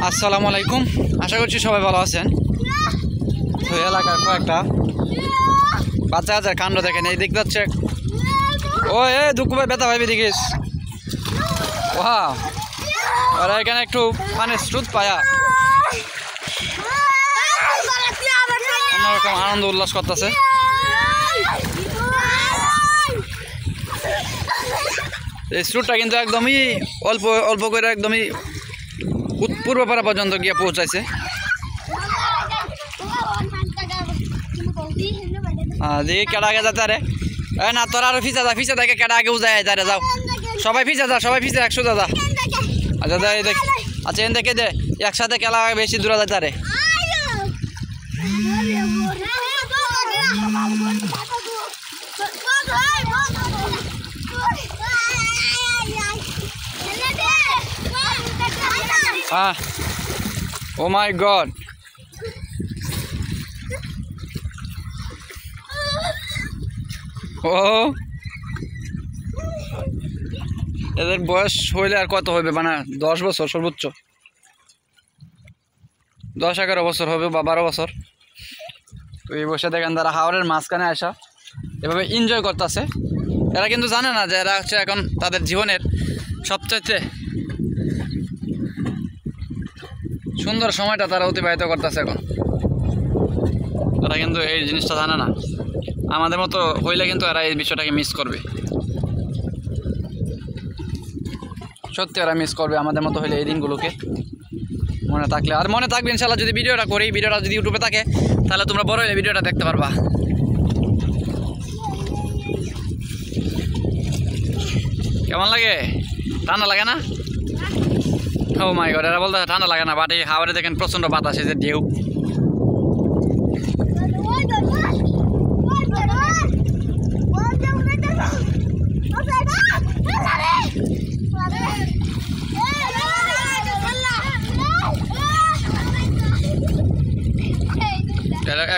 আসসালামু আলাইকুম, আশা করছি সবাই ভালো আছেন। তো এলাকার কয়েকটা বাচ্চা কাচ্চার কাণ্ড দেখেন, এই দেখতে হচ্ছে ও দুঃখ ভাই ব্যথা ভাই দেখিস। ওহা, ওরা এখানে একটু মানে স্রোত পায়া অন্যরকম আনন্দ উল্লাস করতেছে। এই স্রোতটা কিন্তু একদমই অল্প অল্প করে একদমই পূর্বপাড়া পর্যন্ত গিয়ে পৌঁছাইছে। দেখি কেডা আগে যাতে রে না তোর আরো ফিসা দেখে কেডা আগে উজায় তারে যাও, সবাই ফিসা যা, সবাই ফিসা 100 যা। আচ্ছা দেখ, আচ্ছা এন দেখে দে একসাথে খেলা বেশি দূরে যায় তারে। ও মাই গড, ও এদের বয়স হইলে আর কত হবে, মানে 10 বছর সর্বোচ্চ, 10-11 বছর হবে বা 12 বছর। তো এই বসে দেখেন তারা হাওরের মাঝখানে আসা এভাবে এনজয় করতেছে। এরা কিন্তু জানে না যে এরা হচ্ছে এখন তাদের জীবনের সবচাইতে সুন্দর সময়টা তারা অতিবাহিত করতেছে এখন। তারা কিন্তু এই জিনিসটা জানে না, আমাদের মতো হইলে কিন্তু এরা এই বিষয়টাকে মিস করবে, সত্যি এরা মিস করবে আমাদের মতো হইলে এই দিনগুলোকে। মনে থাকলে আর মনে থাকবে ইনশাল্লাহ, যদি ভিডিওটা করি, ভিডিওটা যদি ইউটিউবে থাকে তাহলে তোমরা বড় হইলে ভিডিওটা দেখতে পারবা। কেমন লাগে? ঠান্ডা লাগে না? ও মাই গড, এরা বলতে ঠান্ডা লাগে না, বাট এই হাওড়ে দেখেন প্রচণ্ড বাতাস, এই যে ঢেউ।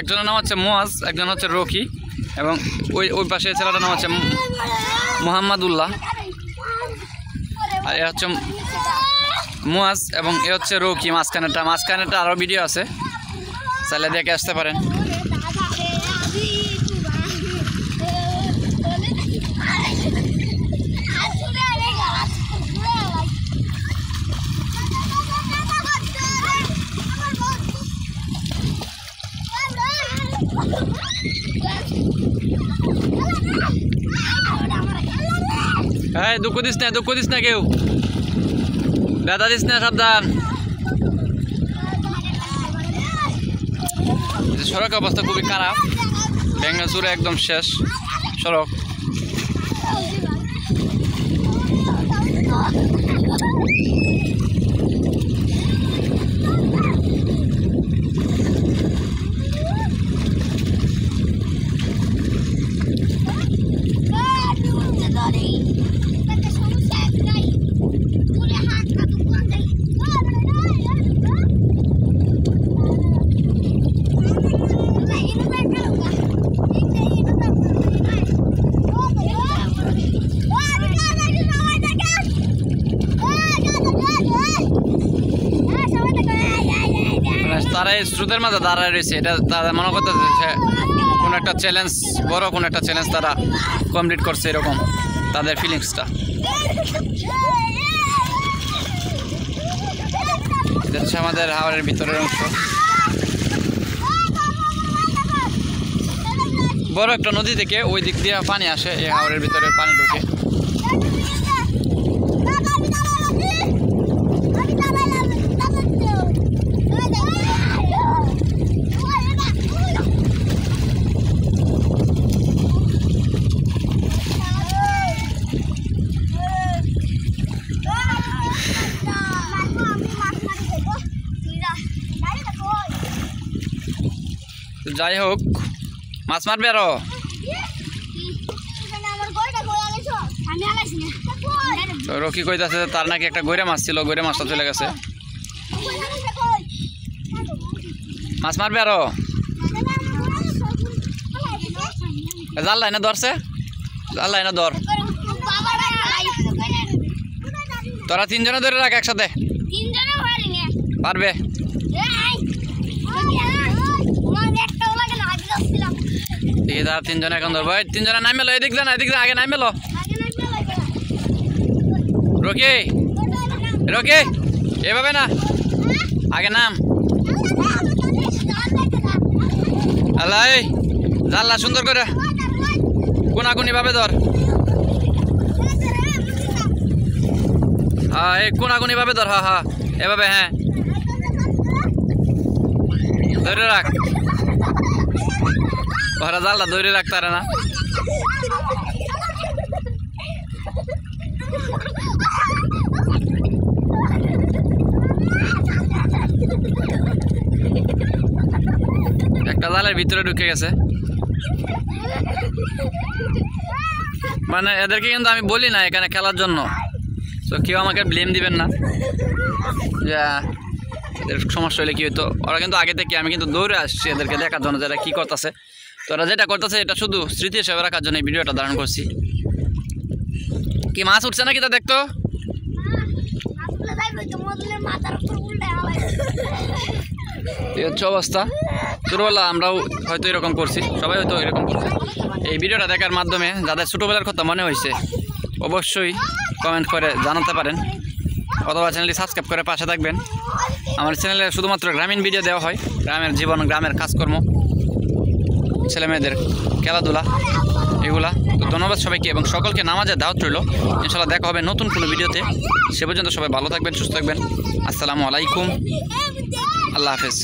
একজনের নাম হচ্ছে মুয়াজ, একজন হচ্ছে রকি, এবং ওই পাশে ছেলেটার নাম হচ্ছে মোহাম্মদুল্লাহ। আর এ হচ্ছে মুয়াজ এবং এ হচ্ছে রকি। মাঝখানেটা আরও ভিডিও আছে, চাইলে দেখে আসতে পারেন। হ্যাঁ, দুঃখ দিস না কেউ, ব্যথা দিস না, সাবধান। সড়ক অবস্থা খুবই খারাপ, ব্যাঙ্গাচুরে একদম শেষ সড়ক। তারা এই স্রোতের মাঝে দাঁড়ায় রয়েছে, এটা তারা মনে করতেছে কোনো একটা চ্যালেঞ্জ, বড় কোনো একটা চ্যালেঞ্জ তারা কমপ্লিট করছে, এরকম তাদের ফিলিংসটা। এটা হচ্ছে আমাদের হাওরের ভিতরের অংশ, বড় একটা নদী থেকে ওই দিক দিয়ে পানি আসে, এই হাওরের ভিতরে পানি ঢুকে। যাই হোক, মাছ মারবে আরো? রকি কইতাছে তার নাকি একটা গইরা মাছ ছিল, গইরা মাছটা চলে গেছে। মাছ মারবে আরো? জাল লাইনে ধরছে, জাল লাইনে ধর। তোরা তিনজনে ধরে রাখ একসাথে। পারবে দেখি তার তিনজনে এখন ধরবো তিনজনে নামে লো এদিক না এদিক আগে নামে লো রকি রকি এভাবে না আগে নাম আল্লাহ জানলা সুন্দর করে কোনাকুনি ভাবে ধর হ্যাঁ এই কোনাকুনি ভাবে ধর হ্যাঁ হ্যাঁ এভাবে হ্যাঁ ধরে রাখ ওরা জালটা ধরে রাখতে পারে না একটা জালের ভিতরে ঢুকে গেছে মানে এদেরকে কিন্তু আমি বলি না এখানে খেলার জন্য তো কেউ আমাকে ব্লেম দিবেন না যে এদের সমস্যা হলে কি হইতো ওরা কিন্তু আগে থেকে আমি কিন্তু দৌড়ে আসছি এদেরকে দেখার জন্য যারা কী করতেছে তো ওরা যেটা করতেছে এটা শুধু স্মৃতি হিসেবে রাখার জন্য এই ভিডিওটা ধারণ করছি কি মাছ উঠছে নাকি তা দেখতো এই হচ্ছে অবস্থা ছোটোবেলা আমরাও হয়তো এরকম করছি সবাই হয়তো এরকম করছে এই ভিডিওটা দেখার মাধ্যমে যাদের ছোটোবেলার কথা মনে হয়েছে অবশ্যই কমেন্ট করে জানাতে পারেন অথবা চ্যানেলটি সাবস্ক্রাইব করে পাশে থাকবেন আমার চ্যানেলে শুধুমাত্র গ্রামীণ ভিডিও দেওয়া হয় গ্রামের জীবন গ্রামের কাজকর্ম ছেলেমেয়েদের খেলাধুলা এগুলা তো ধন্যবাদ সবাইকে এবং সকলকে নামাজের দাওয়াত রইল ইনশাআল্লাহ দেখা হবে নতুন কোনো ভিডিওতে সে পর্যন্ত সবাই ভালো থাকবেন সুস্থ থাকবেন আসসালামু আলাইকুম আল্লাহ হাফেজ